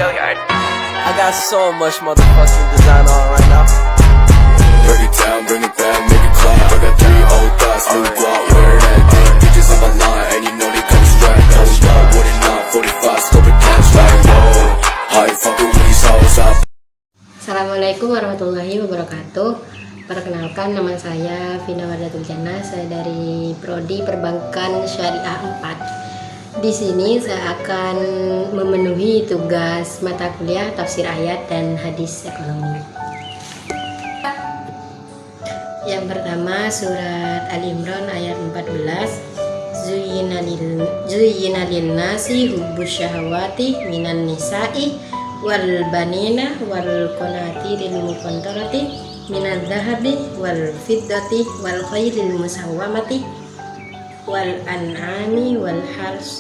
I got so much motherfucking design on right now. Break it down, bring it back, make it clap. I got 3 old thoughts, new guap, wear that thing. Bitches on my line, and you know they come strapped. Hold up, what it not, 45, scope it cash like whoa. How you fucking with these hoes up? Assalamualaikum warahmatullahi wabarakatuh. Perkenalkan, nama saya Vina Wardatul Jannah. Saya dari Prodi Perbankan Syariah 4. Di sini saya akan memenuhi tugas mata kuliah tafsir ayat dan hadis ekonomi. Yang pertama, surat Ali Imran ayat 14. Zuyyina lin-nasi hubbus syahawati minan nisa'i wal banina wal qanatiril muqantarati minadz zahabi wal fiddati wal khaylil musawwamati wal an'ami wal hars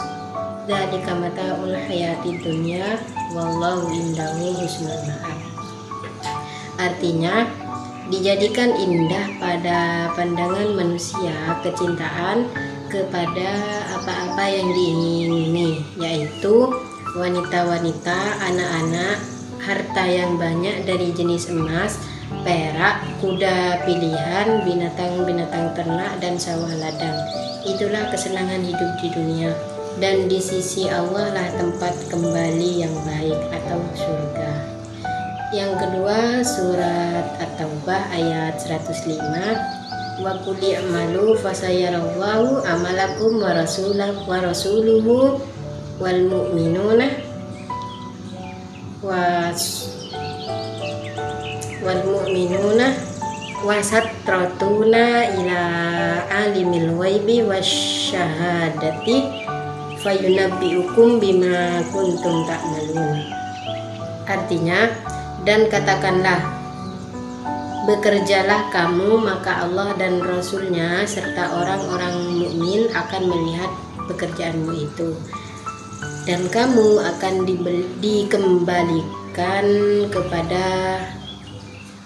dzalika mata'ul hayatid dunya wallahu indahu husnul ma'ab. Artinya, dijadikan indah pada pandangan manusia kecintaan kepada apa-apa yang diingini, yaitu wanita-wanita, anak-anak, harta yang banyak dari jenis emas, perak, kuda pilihan, binatang-binatang ternak, dan sawah ladang. Itulah kesenangan hidup di dunia, dan di sisi Allah lah tempat kembali yang baik atau surga. Yang kedua, surat At-Taubah ayat 105. Wa qul i'malu fasayarallahu amalakum wa rasuluhu wal mu'minuna wasatratuna ila alimil ghaibi wasyahadati fayunabbiukum bima kuntum ta'malun. Artinya, dan katakanlah, bekerjalah kamu, maka Allah dan Rasulnya serta orang-orang mukmin akan melihat pekerjaanmu itu, dan kamu akan dikembalikan kepada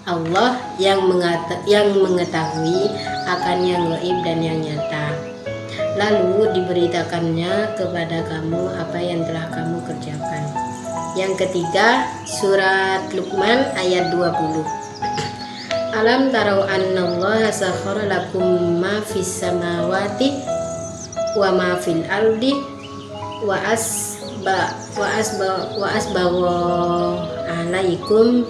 Allah yang mengetahui akan yang gaib dan yang nyata. Lalu diberitakannya kepada kamu apa yang telah kamu kerjakan. Yang ketiga, surat Luqman ayat 20. Alam tarau annallaha sakhkhara lakum ma fis samawati wa ma fil ardi wa asbagha alaikum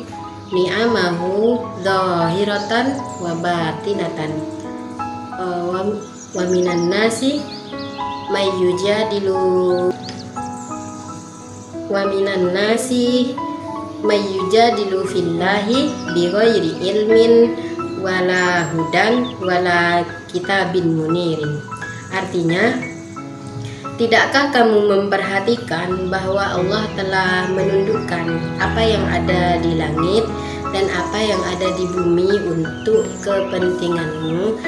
ni'amahu zahiratan wa batinatan wa minan nasi may yujadilu fillahi bighairi ilmin wala hudan wala kitabin munirin. Artinya, tidakkah kamu memperhatikan bahwa Allah telah menundukkan apa yang ada di langit dan apa yang ada di bumi untuk kepentinganmu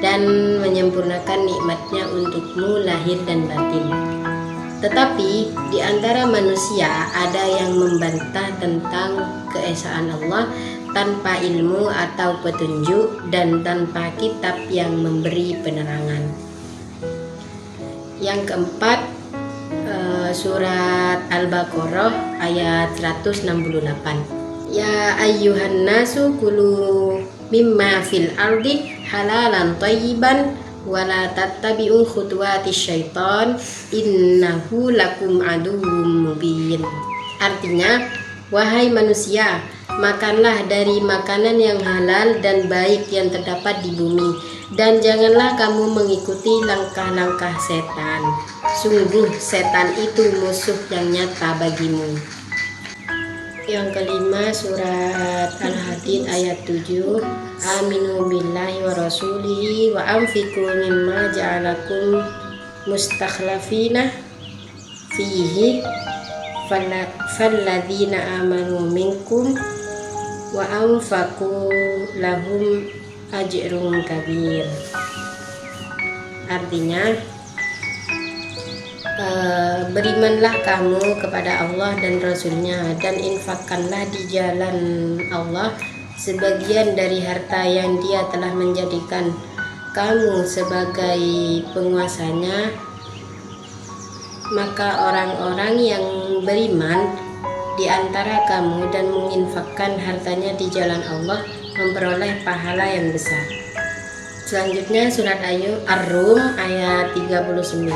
dan menyempurnakan nikmatnya untukmu lahir dan batin. Tetapi di antara manusia ada yang membantah tentang keesaan Allah tanpa ilmu atau petunjuk dan tanpa kitab yang memberi penerangan. Yang keempat, surat Al-Baqarah ayat 168. Ya ayyuhan nasu kulu mimma fil ardi halalan thayyiban wala tattabi'u khutuwatis syaitan innahu lakum aduwwum mubin. Artinya, wahai manusia, makanlah dari makanan yang halal dan baik yang terdapat di bumi, dan janganlah kamu mengikuti langkah-langkah setan. Sungguh setan itu musuh yang nyata bagimu. Yang kelima, surat Al-Hadid ayat 7. Aminu billahi wa rasulihi wa anfiqu mimma ja'alakum mustakhlafina fihi falladzina amanu minkum wa anfaqu lahum ajrun kabir. Artinya, berimanlah kamu kepada Allah dan Rasulnya, dan infakkanlah di jalan Allah sebagian dari harta yang Dia telah menjadikan kamu sebagai penguasanya. Maka orang-orang yang beriman di antara kamu dan menginfakkan hartanya di jalan Allah memperoleh pahala yang besar. Selanjutnya surat Ar-Rum ayat 39.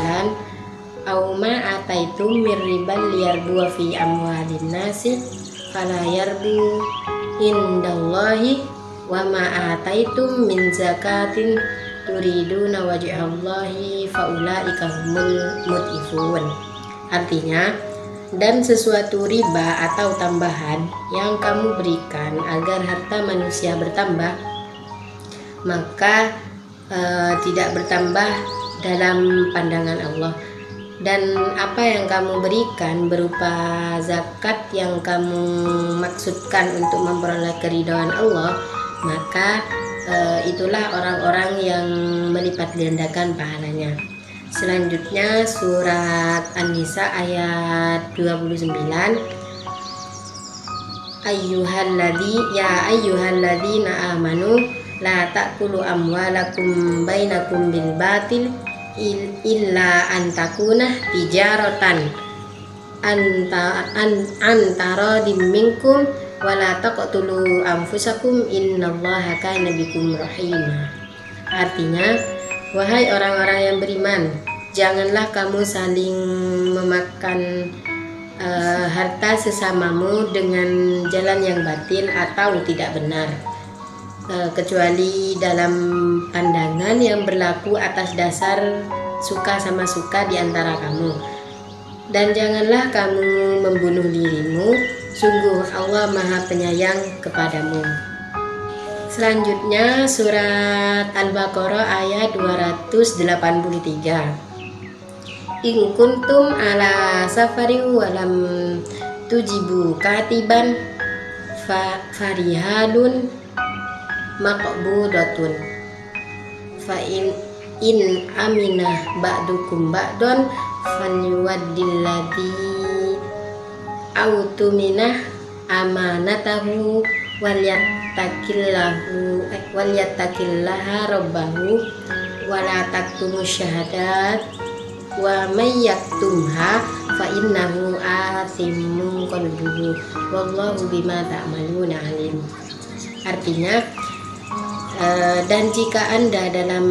Auma ataitum mirriban liyarbu fi amwalin nasi fala yarbu indallahi wa ma ataitum min zakatin turiduna wajhallahi faulaika humul mutifun. Artinya, dan sesuatu riba atau tambahan yang kamu berikan agar harta manusia bertambah, maka tidak bertambah dalam pandangan Allah. Dan apa yang kamu berikan berupa zakat yang kamu maksudkan untuk memperoleh keridhaan Allah, maka itulah orang-orang yang melipat gandakan pahalanya. Selanjutnya surat An-Nisa ayat 29. Ayyuhalladzina amanu la ta'kulu amwalakum bainakum bil batil illa antakuna tijaratan antara minkum wala taqtulu anfusakum innallaha kana bikum rahima. Artinya, wahai orang-orang yang beriman, janganlah kamu saling memakan harta sesamamu dengan jalan yang batil atau tidak benar, kecuali dalam pandangan yang berlaku atas dasar suka sama suka di antara kamu. Dan janganlah kamu membunuh dirimu, sungguh Allah Maha Penyayang kepadamu. Selanjutnya surat Al-Baqarah ayat 283. In kuntum ala safari walam tujibu katiban farihalun maqbudatun fa in aminah ba'dukum ba'don fanyuwaddilladzi autuminah amanatahu walyattaqillaha rabbahu wala taktumus syahadat wa may yaktumha fa innahu athimun qalbuhu wallahu bima ta'maluna alim. Artinya, dan jika Anda dalam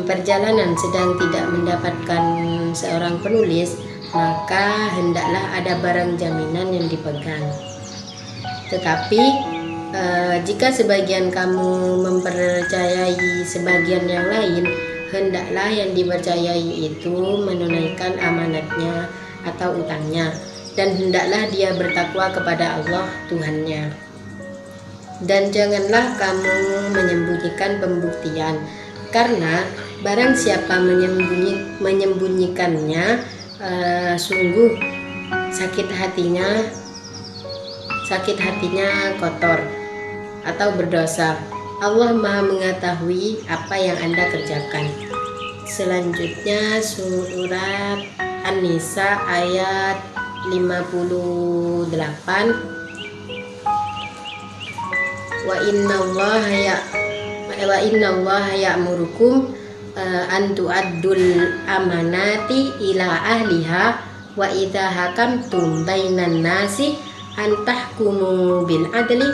perjalanan sedang tidak mendapatkan seorang penulis, maka hendaklah ada barang jaminan yang dipegang. Tetapi jika sebagian kamu mempercayai sebagian yang lain, hendaklah yang dipercayai itu menunaikan amanatnya atau utangnya, dan hendaklah dia bertakwa kepada Allah Tuhannya. Dan janganlah kamu menyembunyikan pembuktian, karena barang siapa menyembunyikannya, sungguh sakit hatinya kotor atau berdosa. Allah Maha mengetahui apa yang Anda kerjakan. Selanjutnya surat An-Nisa ayat 58. Wa innallaha ya'murukum an tu'addul amanati ila ahliha wa idza hakamtum bainan nasi an tahkumu bil adli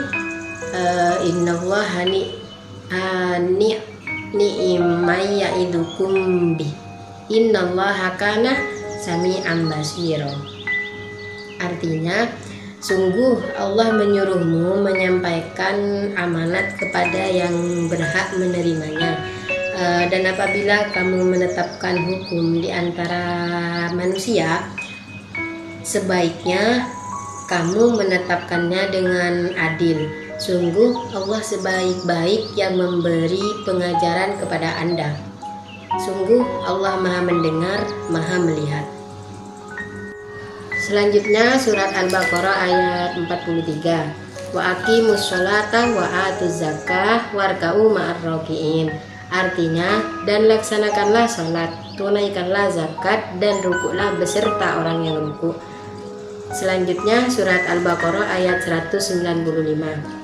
innallaha ni'may ya'idukum bi innallaha kana sami'an basira. Artinya, sungguh Allah menyuruhmu menyampaikan amanat kepada yang berhak menerimanya, dan apabila kamu menetapkan hukum di antara manusia, sebaiknya kamu menetapkannya dengan adil. Sungguh Allah sebaik-baik yang memberi pengajaran kepada Anda. Sungguh Allah Maha mendengar, Maha melihat. Selanjutnya surat Al-Baqarah ayat 43. Wa aqimus sholata wa atuz zakah warka'u ma'ar raki'in. Artinya, dan laksanakanlah sholat, tunaikanlah zakat, dan rukuklah beserta orang yang rukuk. Selanjutnya surat Al-Baqarah ayat 195.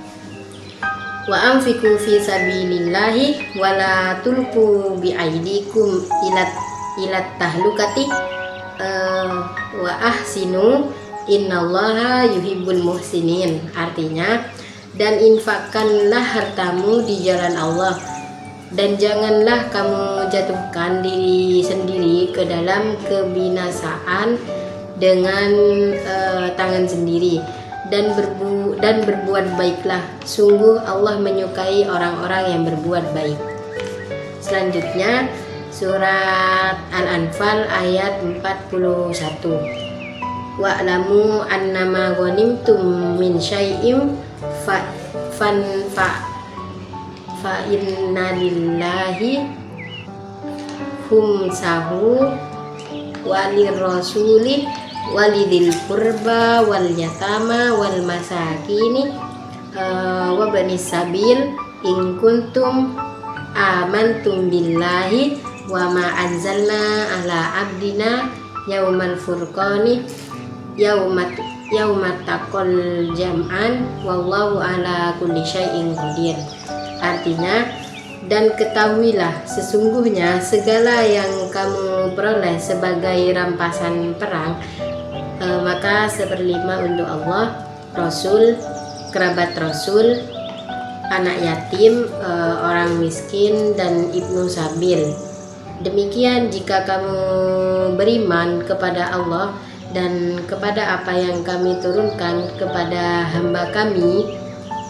Wa anfiqu fi sabilillahi wa la tulqu bi aydikum ila tahlukati wa ahsinu Innallaha yuhibbul muhsinin. Artinya, dan infakkanlah hartamu di jalan Allah, dan janganlah kamu jatuhkan diri sendiri ke dalam kebinasaan dengan tangan sendiri, dan berbuat baiklah. Sungguh Allah menyukai orang-orang yang berbuat baik. Selanjutnya surat Al-Anfal ayat 41. Wa'lamu annama ghanimtum min syai'im fa inna lillahi khumsahu walir rasuli walidil qurba wal yatama wal masakini wa banis sabil in kuntum amantum billahi wa ma anzalna ala abdina yaumal furqani yaumat taqal jam'an wallahu ala kulli syai'in qadir. Artinya, dan ketahuilah sesungguhnya segala yang kamu peroleh sebagai rampasan perang, maka 1/5 untuk Allah, Rasul, kerabat Rasul, anak yatim, orang miskin, dan ibnu sabil. Demikian jika kamu beriman kepada Allah dan kepada apa yang kami turunkan kepada hamba kami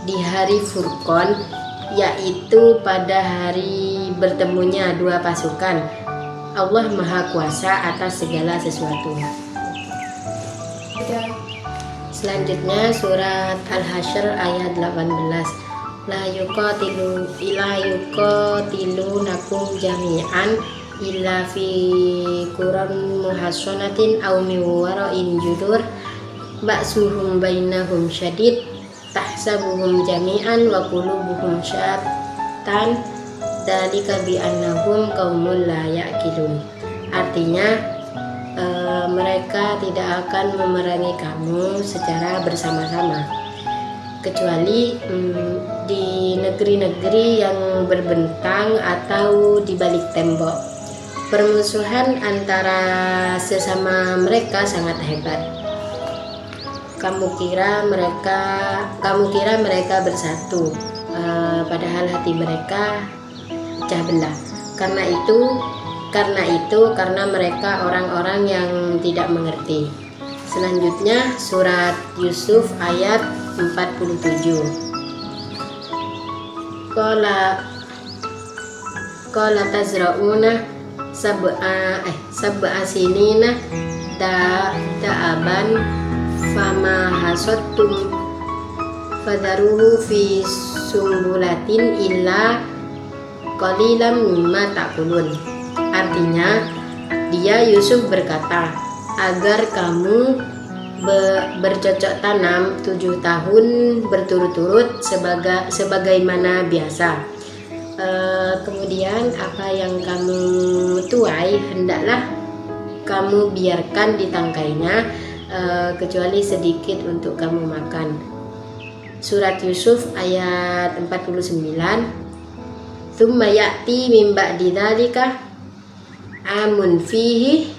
di hari Furqan, yaitu pada hari bertemunya dua pasukan. Allah Maha Kuasa atas segala sesuatu. Selanjutnya surat Al-Hasyr ayat 18. La yuqatilunakum jami'an illa fi quran muhassanatin aw min wara'in judur ba'suhum bainahum syadid tahsabuhum jami'an wa qulubuhum syattan dzalika bi annahum qaumul la ya'qilun. Artinya, mereka tidak akan memerangi kamu secara bersama-sama kecuali di negeri-negeri yang berbentang atau di balik tembok. Permusuhan antara sesama mereka sangat hebat. Kamu kira mereka bersatu, padahal hati mereka pecah belah. Karena mereka orang-orang yang tidak mengerti. Selanjutnya surat Yusuf ayat 47. Qala tazra'una sab'a sinina da'aban fama hasattum fadharuhu fi sumbulatin illa qalilan mimma ta'kulun. Artinya, dia Yusuf berkata, agar kamu bercocok tanam 7 tahun berturut-turut sebagaimana biasa. Kemudian apa yang kamu tuai hendaklah kamu biarkan di tangkainya, kecuali sedikit untuk kamu makan. Surat Yusuf ayat 49. Tsumma ya'ti min ba'di dzalika amun fihi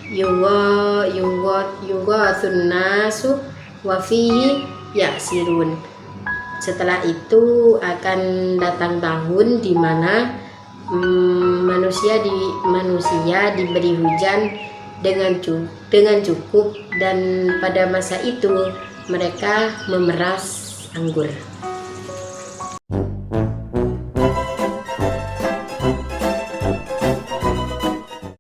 yughathun nasu wa fihi ya'sirun. Setelah itu akan datang tahun di mana manusia diberi hujan dengan cukup, dan pada masa itu mereka memeras anggur.